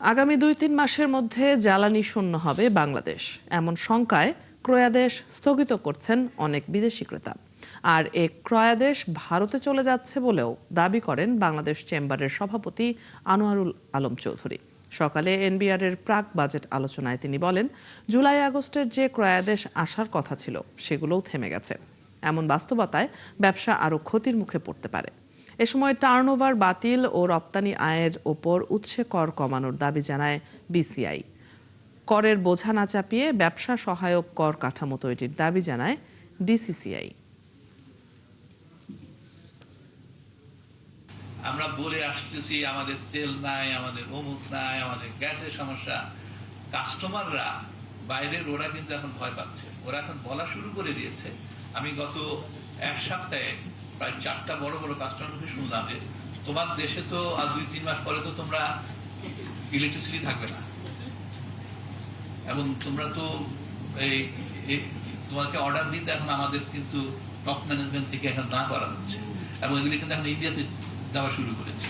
আগামী ২-৩ মাসের মধ্যে জ্বালানি শূন্য হবে বাংলাদেশ, এমন শঙ্কায় ক্রয়াদেশ স্থগিত করছেন অনেক বিদেশি ক্রেতা। আর এ ক্রয়াদেশ ভারতে চলে যাচ্ছে বলেও দাবি করেন বাংলাদেশ চেম্বারের সভাপতি আনোয়ারুল আলম চৌধুরী। সকালে এনবিআরের প্রাক বাজেট আলোচনায় তিনি বলেন, জুলাই আগস্টের যে ক্রয়াদেশ আসার কথা ছিল সেগুলোও থেমে গেছে। এমন বাস্তবতায় ব্যবসা আরও ক্ষতির মুখে পড়তে পারে। এ সময় টার্নওভার বাতিল ও রপ্তানি আয়ের ওপর উৎসে কর কমানোর দাবি জানায় বিসিআই। করের বোঝা না চাপিয়ে ব্যবসা সহায়ক কর কাঠামো তৈরির দাবি জানায় ডিসিসিআই। আমরা বলে আসতেছি আমাদের তেল নাই, আমাদের অমুক নাই, আমাদের গ্যাসের সমস্যা। কাস্টমাররা বাইরের ওরা কিন্তু এখন ভয় পাচ্ছে, ওরা এখন বলা শুরু করে দিয়েছে। আমি গত এক সপ্তাহে প্রায় 4টা বড় বড় কাস্টমারকে শুনলাম যে তোমার দেশে তো আর 2-3 মাস পরে তো তোমরা ইলেকট্রিসিটি থাকবে না, এবং তোমরা তো তোমাকে অর্ডার দিতে এখন আমাদের কিন্তু টপ ম্যানেজমেন্ট থেকে এখন না করা হচ্ছে, এবং এগুলি কিন্তু এখন ইন্ডিয়াতে দেওয়া শুরু করেছে।